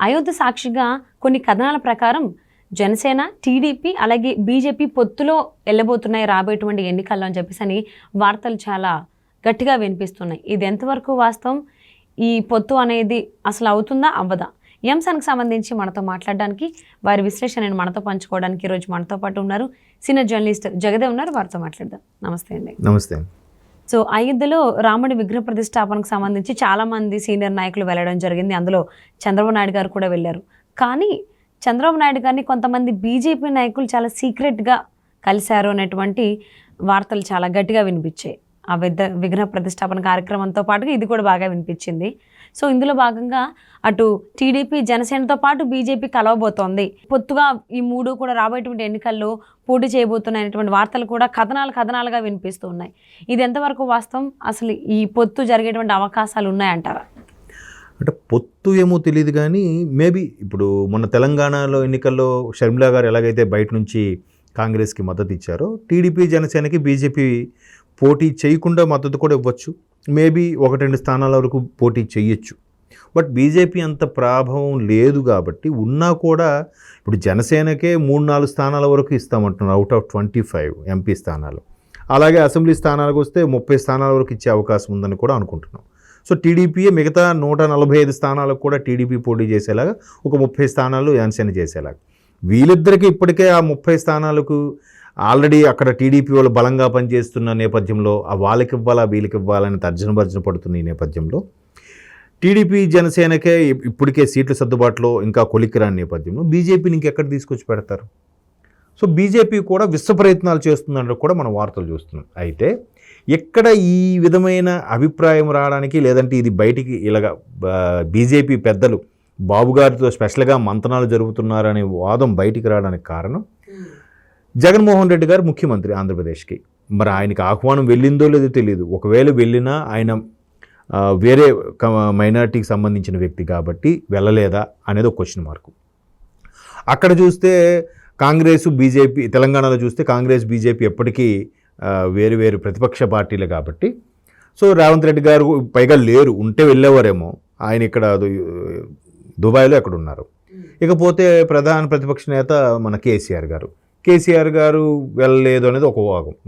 అయోధ్య సాక్షిగా కొన్ని కథనాల ప్రకారం జనసేన, టీడీపీ అలాగే బీజేపీ పొత్తులో వెళ్ళబోతున్నాయి రాబోయేటువంటి ఎన్నికల్లో అని చెప్పేసి అని వార్తలు చాలా గట్టిగా వినిపిస్తున్నాయి. ఇది ఎంతవరకు వాస్తవం? ఈ పొత్తు అనేది అసలు అవుతుందా అవ్వదా? ఈ అంశానికి సంబంధించి మనతో మాట్లాడడానికి, వారి విశ్లేషణను మనతో పంచుకోవడానికి ఈరోజు మనతో పాటు ఉన్నారు సీనియర్ జర్నలిస్ట్ జగదేవ్ ఉన్నారు. వారితో మాట్లాడదాం. నమస్తే అండి. నమస్తే. సో అయోధ్యలో రాముడి విగ్రహ ప్రతిష్టాపనకు సంబంధించి చాలామంది సీనియర్ నాయకులు వెళ్ళడం జరిగింది. అందులో చంద్రబాబు నాయుడు గారు కూడా వెళ్ళారు. కానీ చంద్రబాబు నాయుడు గారిని కొంతమంది బీజేపీ నాయకులు చాలా సీక్రెట్గా కలిశారు అనేటువంటి వార్తలు చాలా గట్టిగా వినిపించాయి. ఆ విగ్రహ ప్రతిష్టాపన కార్యక్రమంతో పాటుగా ఇది కూడా బాగా వినిపించింది. సో ఇందులో భాగంగా అటు టీడీపీ, జనసేనతో పాటు బీజేపీ కలవబోతోంది. పొత్తుగా ఈ మూడు కూడా రాబోయేటువంటి ఎన్నికల్లో పోటీ చేయబోతున్నాయనేటువంటి వార్తలు కూడా కథనాలుగా వినిపిస్తూ ఉన్నాయి. ఇది ఎంతవరకు వాస్తవం? అసలు ఈ పొత్తు జరిగేటువంటి అవకాశాలు ఉన్నాయంటారా? అంటే పొత్తు ఏమో తెలియదు కానీ మేబీ ఇప్పుడు మొన్న తెలంగాణలో ఎన్నికల్లో షర్మిలా గారు ఎలాగైతే బయట నుంచి కాంగ్రెస్కి మద్దతు ఇచ్చారో, టీడీపీ, జనసేనకి బీజేపీ పోటీ చేయకుండా మద్దతు కూడా ఇవ్వచ్చు. మేబీ 1-2 స్థానాల వరకు పోటీ చేయొచ్చు. బట్ బీజేపీ అంత ప్రభావం లేదు కాబట్టి ఉన్నా కూడా ఇప్పుడు జనసేనకే 3-4 స్థానాల వరకు ఇస్తామంటున్నారు అవుట్ ఆఫ్ 25 ఎంపీ స్థానాలు. అలాగే అసెంబ్లీ స్థానాలకు వస్తే 30 స్థానాల వరకు ఇచ్చే అవకాశం ఉందని కూడా అనుకుంటున్నాం. సో టీడీపీయే మిగతా 145 స్థానాలకు కూడా టీడీపీ పోటీ చేసేలాగా, ఒక 30 స్థానాలు జనసేన చేసేలాగా. వీళ్ళిద్దరికీ ఇప్పటికే ఆ 30 స్థానాలకు ఆల్రెడీ అక్కడ టీడీపీ వాళ్ళు బలంగా పనిచేస్తున్న నేపథ్యంలో ఆ వాళ్ళకి ఇవ్వాలా వీళ్ళకి ఇవ్వాలని తర్జన పడుతున్న ఈ నేపథ్యంలో టీడీపీ, జనసేనకే ఇప్పటికే సీట్ల సర్దుబాటులో ఇంకా కొలిక్కిరాని నేపథ్యంలో బీజేపీని ఇంకెక్కడ తీసుకొచ్చి పెడతారు? సో బీజేపీ కూడా విశ్వ ప్రయత్నాలు చేస్తుందంటే కూడా మనం వార్తలు చూస్తున్నాం. అయితే ఎక్కడ ఈ విధమైన అభిప్రాయం రావడానికి, లేదంటే ఇది బయటికి ఇలాగా బీజేపీ పెద్దలు బాబు గారితో స్పెషల్గా మంతనాలు జరుగుతున్నారనే వాదం బయటికి రావడానికి కారణం, జగన్మోహన్ రెడ్డి గారు ముఖ్యమంత్రి ఆంధ్రప్రదేశ్కి. మరి ఆయనకి ఆహ్వానం వెళ్ళిందో లేదో తెలియదు. ఒకవేళ వెళ్ళినా ఆయన వేరే మైనారిటీకి సంబంధించిన వ్యక్తి కాబట్టి వెళ్ళలేదా అనేది ఒక క్వశ్చన్ మార్కు. అక్కడ చూస్తే కాంగ్రెస్, బీజేపీ, తెలంగాణలో చూస్తే కాంగ్రెస్, బీజేపీ ఎప్పటికీ వేరు ప్రతిపక్ష పార్టీలే కాబట్టి సో రేవంత్ రెడ్డి గారు పైగా లేరు, ఉంటే వెళ్ళేవారేమో. ఆయన ఇక్కడ దుబాయ్లో ఎక్కడ ఉన్నారు. ఇకపోతే ప్రధాన ప్రతిపక్ష నేత మన కేసీఆర్ గారు వెళ్ళలేదు అనేది ఒక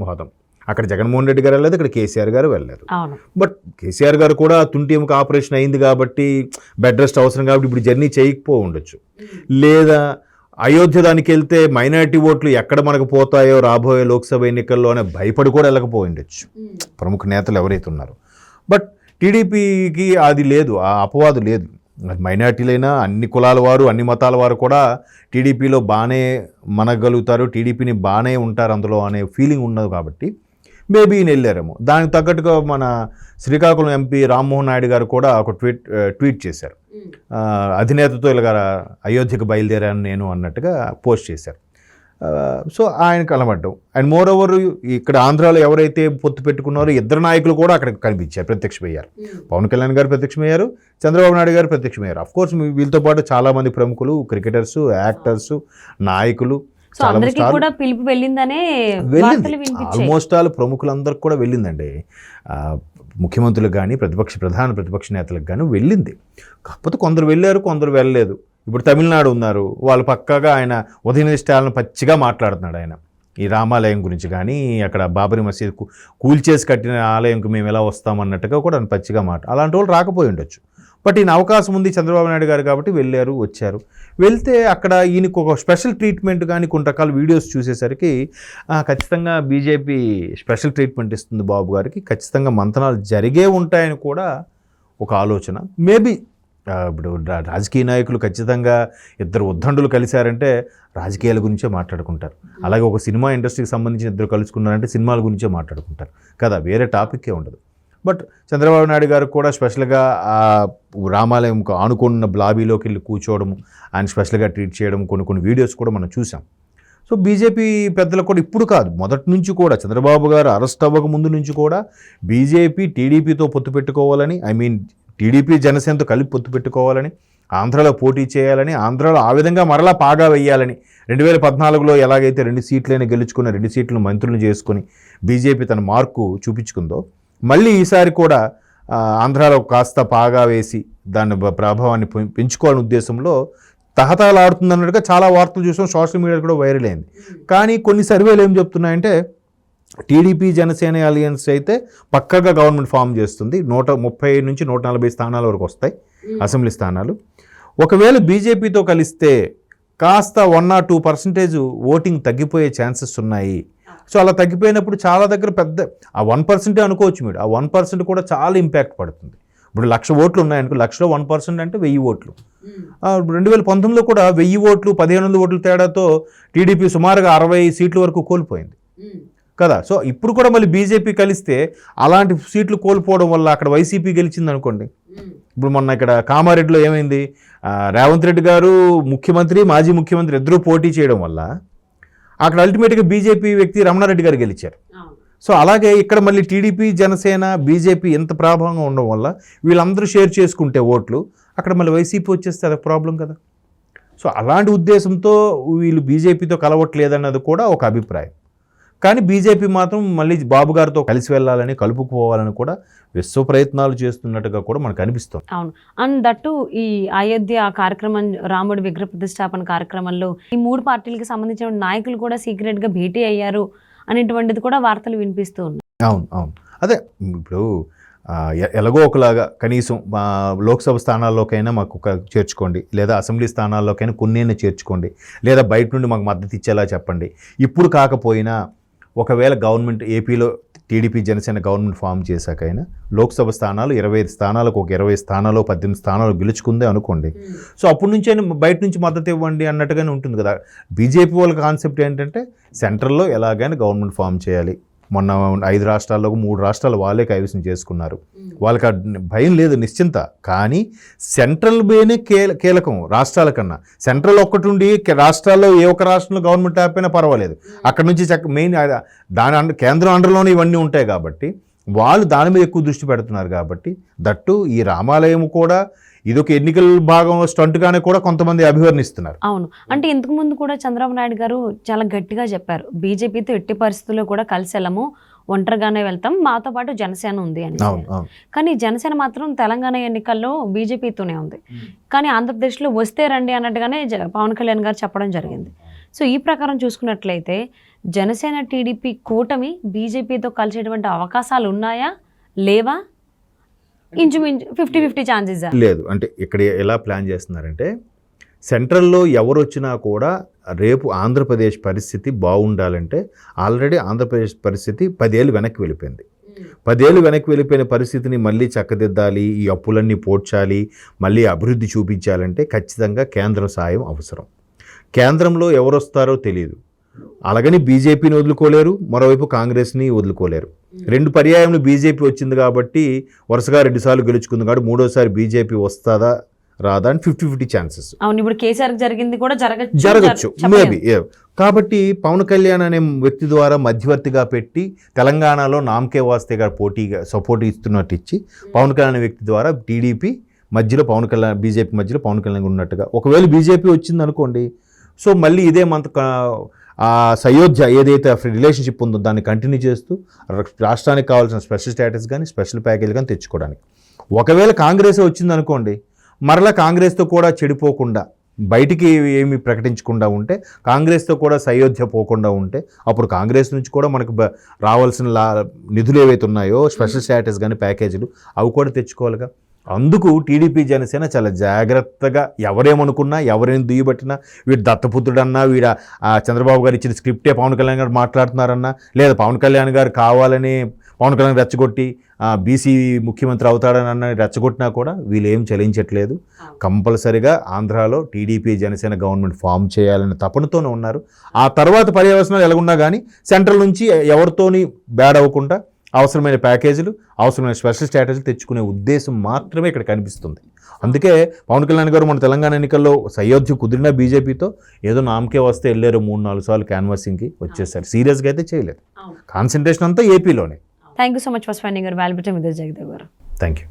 వాదం. అక్కడ జగన్మోహన్ రెడ్డి గారు వెళ్ళలేదు, ఇక్కడ కేసీఆర్ గారు వెళ్ళలేదు. బట్ కేసీఆర్ గారు కూడా తుంటి ఎముక ఆపరేషన్ అయింది కాబట్టి బెడ్ రెస్ట్ అవసరం కాబట్టి ఇప్పుడు జర్నీ చేయకపో ఉండొచ్చు. లేదా అయోధ్య దానికి వెళ్తే మైనారిటీ ఓట్లు ఎక్కడ మనకు పోతాయో రాబోయే లోక్సభ ఎన్నికల్లో అనే భయపడి కూడా వెళ్ళకపోయిండొచ్చు ప్రముఖ నేతలు ఎవరైతే ఉన్నారో. బట్ టీడీపీకి అది లేదు, ఆ అపవాదు లేదు. మైనారిటీలైనా అన్ని కులాల వారు, అన్ని మతాల వారు కూడా టీడీపీలో బాగానే మనగలుగుతారు, టీడీపీని బాగానే ఉంటారు అందులో అనే ఫీలింగ్ ఉన్నది కాబట్టి మేబీ ఈయన వెళ్ళారేమో. దానికి తగ్గట్టుగా మన శ్రీకాకుళం ఎంపీ రామ్మోహన్ నాయుడు గారు కూడా ఒక ట్వీట్ చేశారు. అధినేతతో ఇలాగ అయోధ్యకు బయలుదేరాను నేను అన్నట్టుగా పోస్ట్ చేశారు. సో ఆయన కలవడ్డం. అండ్ మోర్ ఓవర్ ఇక్కడ ఆంధ్రాలో ఎవరైతే పొత్తు పెట్టుకున్నారో ఇద్దరు నాయకులు కూడా అక్కడ కనిపించారు, ప్రత్యక్షమయ్యారు. పవన్ కళ్యాణ్ గారు ప్రత్యక్షమయ్యారు, చంద్రబాబు నాయుడు గారు ప్రత్యక్షమయ్యారు. అఫ్కోర్స్ వీళ్ళతో పాటు చాలామంది ప్రముఖులు, క్రికెటర్స్, యాక్టర్స్, నాయకులు, ఆల్మోస్ట్ ఆల్ ప్రముఖులందరికి కూడా వెళ్ళిందండి. ముఖ్యమంత్రులకు కానీ ప్రధాన ప్రతిపక్ష నేతలకు కానీ వెళ్ళింది. కాకపోతే కొందరు వెళ్ళారు, కొందరు వెళ్ళలేదు. ఇప్పుడు తమిళనాడు ఉన్నారు, వాళ్ళు పక్కాగా ఆయన ఉదయనిష్టాలను పచ్చిగా మాట్లాడుతున్నాడు. ఆయన ఈ రామాలయం గురించి కానీ, అక్కడ బాబరీ మసీద్ కూల్చేసి కట్టిన ఆలయంకు మేము ఎలా వస్తామన్నట్టుగా కూడా ఆయన పచ్చిగా అలాంటి వాళ్ళు రాకపోయి ఉండొచ్చు. బట్ ఈయన అవకాశం ఉంది చంద్రబాబు నాయుడు గారు కాబట్టి వెళ్ళారు, వచ్చారు. వెళ్తే అక్కడ ఈయనకు ఒక స్పెషల్ ట్రీట్మెంట్ కానీ కొన్ని రకాల వీడియోస్ చూసేసరికి ఖచ్చితంగా బీజేపీ స్పెషల్ ట్రీట్మెంట్ ఇస్తుంది బాబు గారికి, ఖచ్చితంగా మంతనాలు జరిగే ఉంటాయని కూడా ఒక ఆలోచన. మేబీ ఇప్పుడు రాజకీయ నాయకులు ఖచ్చితంగా ఇద్దరు ఉద్దండులు కలిశారంటే రాజకీయాల గురించే మాట్లాడుకుంటారు. అలాగే ఒక సినిమా ఇండస్ట్రీకి సంబంధించిన ఇద్దరు కలుసుకున్నారంటే సినిమాల గురించే మాట్లాడుకుంటారు కదా, వేరే టాపిక్కే ఉండదు. బట్ చంద్రబాబు నాయుడు గారు కూడా స్పెషల్గా రామాలయం ఆనుకున్న లాబీలోకి వెళ్ళి కూర్చోవడము, ఆయన స్పెషల్గా ట్రీట్ చేయడం కొన్ని వీడియోస్ కూడా మనం చూసాం. సో బీజేపీ పెద్దలు కూడా ఇప్పుడు కాదు, మొదటి నుంచి కూడా చంద్రబాబు గారు అరెస్ట్ అవ్వక ముందు నుంచి కూడా బీజేపీ టీడీపీతో పొత్తు పెట్టుకోవాలని, టీడీపీ జనసేనతో కలిపి పొత్తు పెట్టుకోవాలని, ఆంధ్రాలో పోటీ చేయాలని, ఆంధ్రాలో ఆ విధంగా మరలా పాగా వేయాలని, 2014లో ఎలాగైతే 2 సీట్లైనా గెలుచుకున్న 2 సీట్లు మంత్రులను చేసుకొని బీజేపీ తన మార్కు చూపించుకుందో, మళ్ళీ ఈసారి కూడా ఆంధ్రాలో కాస్త పాగా వేసి దాని ప్రభావాన్ని పెంచుకోవాలనే ఉద్దేశంలో తహతహలాడుతుందన్నట్టుగా చాలా వార్తలు చూసాం, సోషల్ మీడియాలో కూడా వైరల్ అయింది. కానీ కొన్ని సర్వేలు ఏం చెప్తున్నాయంటే టీడీపీ జనసేన అలియన్స్ అయితే పక్కగా గవర్నమెంట్ ఫామ్ చేస్తుంది, 130 నుంచి 140 స్థానాల వరకు వస్తాయి అసెంబ్లీ స్థానాలు. ఒకవేళ బీజేపీతో కలిస్తే కాస్త 1 or 2% ఓటింగ్ తగ్గిపోయే ఛాన్సెస్ ఉన్నాయి. సో అలా తగ్గిపోయినప్పుడు చాలా దగ్గర పెద్ద ఆ 1% అనుకోవచ్చు మీరు, ఆ 1% కూడా చాలా ఇంపాక్ట్ పడుతుంది. ఇప్పుడు 1,00,000 ఓట్లు ఉన్నాయనుకో, 1,00,000లో 1% అంటే 1000 ఓట్లు. 2019లో కూడా 1000 ఓట్లు 1,500 ఓట్ల తేడాతో టీడీపీ సుమారుగా 60 సీట్ల వరకు కోల్పోయింది కదా. సో ఇప్పుడు కూడా మళ్ళీ బీజేపీ కలిస్తే అలాంటి సీట్లు కోల్పోవడం వల్ల అక్కడ వైసీపీ గెలిచింది అనుకోండి. ఇప్పుడు మొన్న ఇక్కడ కామారెడ్డిలో ఏమైంది, రేవంత్ రెడ్డి గారు ముఖ్యమంత్రి, మాజీ ముఖ్యమంత్రి ఇద్దరూ పోటీ చేయడం వల్ల అక్కడ అల్టిమేట్గా బీజేపీ వ్యక్తి రమణారెడ్డి గారు గెలిచారు. సో అలాగే ఇక్కడ మళ్ళీ టీడీపీ జనసేన బీజేపీ ఎంత ప్రభావంగా ఉండడం వల్ల వీళ్ళందరూ షేర్ చేసుకుంటే ఓట్లు అక్కడ మళ్ళీ వైసీపీ వచ్చేస్తే అది ప్రాబ్లం కదా. సో అలాంటి ఉద్దేశంతో వీళ్ళు బీజేపీతో కలవట్లేదన్నది కూడా ఒక అభిప్రాయం. కానీ బీజేపీ మాత్రం మళ్ళీ బాబు గారితో కలిసి వెళ్ళాలని, కలుపుకుపోవాలని కూడా విశ్వ ప్రయత్నాలు చేస్తున్నట్టుగా కూడా మనకు అనిపిస్తుంది. అవును. అండ్ దట్టు ఈ అయోధ్య కార్యక్రమం, రాముడి విగ్రహ ప్రతిష్టాపన కార్యక్రమంలో ఈ 3 పార్టీలకు సంబంధించిన నాయకులు కూడా సీక్రెట్గా భేటీ అయ్యారు అనేటువంటిది కూడా వార్తలు వినిపిస్తూ ఉన్నాయి. అవును అవును, అదే ఇప్పుడు ఎలాగో ఒకలాగా కనీసం లోక్సభ స్థానాల్లోకైనా మాకు చేర్చుకోండి, లేదా అసెంబ్లీ స్థానాల్లోకైనా కొన్నైనా చేర్చుకోండి, లేదా బయట నుండి మాకు మద్దతు ఇచ్చేలా చెప్పండి. ఇప్పుడు కాకపోయినా ఒకవేళ గవర్నమెంట్ ఏపీలో TDP Janasena government form చేశాకైనా Lok Sabha స్థానాలు 25 స్థానాలకు ఒక 20 స్థానాలు 18 స్థానాలు గెలుచుకుందే అనుకోండి. సో అప్పటి నుంచే బయట నుంచి మద్దతు ఇవ్వండి అన్నట్టుగానే ఉంటుంది కదా. బీజేపీ వాళ్ళ కాన్సెప్ట్ ఏంటంటే సెంట్రల్లో ఎలాగైనా గవర్నమెంట్ ఫామ్ చేయాలి. మొన్న 5 రాష్ట్రాల్లో 3 రాష్ట్రాలు వాళ్ళే కైవసం చేసుకున్నారు, వాళ్ళకి భయం లేదు, నిశ్చింత. కానీ సెంట్రల్ బేనే కీలకం రాష్ట్రాల కన్నా. సెంట్రల్ ఒక్కటి ఉండి రాష్ట్రాల్లో ఏ ఒక్క రాష్ట్రంలో గవర్నమెంట్ ఆపినా పర్వాలేదు, అక్కడ నుంచి మెయిన్ దాని కేంద్రం అండర్లోనే ఇవన్నీ ఉంటాయి కాబట్టి వాళ్ళు దాని మీద ఎక్కువ దృష్టి పెడుతున్నారు. కాబట్టి దట్టు ఈ రామాలయం కూడా ఇదొక ఎన్నికల భాగం స్టంట్గానే కూడా కొంతమంది అభివర్ణిస్తున్నారు. అవును, అంటే ఇంతకు ముందు కూడా చంద్రబాబు నాయుడు గారు చాలా గట్టిగా చెప్పారు, బీజేపీతో ఎట్టి పరిస్థితుల్లో కూడా కలిసి వెళ్ళము, ఒంటరిగానే వెళ్తాం, మాతో పాటు జనసేన ఉంది అని. కానీ జనసేన మాత్రం తెలంగాణ ఎన్నికల్లో బీజేపీతోనే ఉంది. కానీ ఆంధ్రప్రదేశ్లో వస్తే రండి అన్నట్టుగానే పవన్ కళ్యాణ్ గారు చెప్పడం జరిగింది. సో ఈ ప్రకారం చూసుకున్నట్లయితే జనసేన టీడీపీ కూటమి బీజేపీతో కలిసేటువంటి అవకాశాలు ఉన్నాయా, లేవా? ఇంచుమించు 50-50 ఛాన్సెస్ లేదు. అంటే ఇక్కడ ఎలా ప్లాన్ చేస్తున్నారంటే సెంట్రల్లో ఎవరు వచ్చినా కూడా రేపు ఆంధ్రప్రదేశ్ పరిస్థితి బాగుండాలంటే ఆల్రెడీ ఆంధ్రప్రదేశ్ పరిస్థితి 10 ఏళ్ళు వెనక్కి వెళ్ళిపోయింది. 10 ఏళ్ళు వెనక్కి వెళ్ళిపోయిన పరిస్థితిని మళ్ళీ చక్కదిద్దాలి, ఈ అప్పులన్నీ పోడ్చాలి, మళ్ళీ అభివృద్ధి చూపించాలంటే ఖచ్చితంగా కేంద్రం సాయం అవసరం. కేంద్రంలో ఎవరు వస్తారో తెలియదు. అలాగని బీజేపీని వదులుకోలేరు, మరోవైపు కాంగ్రెస్ని వదులుకోలేరు. 2 పర్యాయంలో బీజేపీ వచ్చింది కాబట్టి వరుసగా 2 సార్లు గెలుచుకుంది కాబట్టి 3వసారి బీజేపీ వస్తుందా రాదా అని 50-50 ఛాన్సెస్. అవును, ఇప్పుడు కేసీఆర్ జరిగింది కూడా జరగచ్చు మేబీ. కాబట్టి పవన్ కళ్యాణ్ అనే వ్యక్తి ద్వారా మధ్యవర్తిగా పెట్టి తెలంగాణలో నామకే వాస్తేగా పోటీగా సపోర్ట్ ఇస్తున్నట్టు ఇచ్చి పవన్ కళ్యాణ్ అనే వ్యక్తి ద్వారా టీడీపీ మధ్యలో పవన్ కళ్యాణ్, బీజేపీ మధ్యలో పవన్ కళ్యాణ్ ఉన్నట్టుగా. ఒకవేళ బీజేపీ వచ్చింది అనుకోండి, సో మళ్ళీ ఇదే అయోధ్య ఏదైతే రిలేషన్షిప్ ఉందో దాన్ని కంటిన్యూ చేస్తూ రాష్ట్రానికి కావాల్సిన స్పెషల్ స్టేటస్ కానీ స్పెషల్ ప్యాకేజ్ కానీ తెచ్చుకోవడానికి. ఒకవేళ కాంగ్రెస్ వచ్చింది అనుకోండి, మరలా కాంగ్రెస్తో కూడా చెడిపోకుండా బయటికి ఏమి ప్రకటించకుండా ఉంటే, కాంగ్రెస్తో కూడా అయోధ్య పోకుండా ఉంటే అప్పుడు కాంగ్రెస్ నుంచి కూడా మనకు రావాల్సిన నిధులు ఏవైతే ఉన్నాయో స్పెషల్ స్టేటస్ కానీ ప్యాకేజీలు అవి కూడా తెచ్చుకోవాలిగా. అందుకు టీడీపీ జనసేన చాలా జాగ్రత్తగా ఎవరేమనుకున్నా, ఎవరేం దుయ్యబట్టినా, వీడు దత్తపుత్రుడన్నా, వీడ చంద్రబాబు గారు ఇచ్చిన స్క్రిప్టే పవన్ కళ్యాణ్ గారు మాట్లాడుతున్నారన్నా, లేదా పవన్ కళ్యాణ్ గారు కావాలని పవన్ కళ్యాణ్ రెచ్చగొట్టి బీసీ ముఖ్యమంత్రి అవుతాడని రెచ్చగొట్టినా కూడా వీళ్ళు ఏం చలించట్లేదు. కంపల్సరిగా ఆంధ్రాలో టీడీపీ జనసేన గవర్నమెంట్ ఫామ్ చేయాలనే తపనతోనే ఉన్నారు. ఆ తర్వాత పర్యవసనాలు ఎలాగున్నా కానీ సెంట్రల్ నుంచి ఎవరితోని బ్యాడ్ అవ్వకుండా అవసరమైన ప్యాకేజీలు, అవసరమైన స్పెషల్ స్ట్రాటజీలు తెచ్చుకునే ఉద్దేశం మాత్రమే ఇక్కడ కనిపిస్తుంది. అందుకే పవన్ కళ్యాణ్ గారు మన తెలంగాణ ఎన్నికల్లో అయోధ్య కుదిరిన బీజేపీతో ఏదో నామకే వస్తే వెళ్ళారు, 3-4 సార్లు క్యాన్వాసింగ్కి వచ్చేసారు. సీరియస్గా అయితే చేయలేదు. కాన్సన్ట్రేషన్ అంతా ఏపీలోనే. Thank you so much for spending your valuable time with us, Jagadev గారు. Thank you.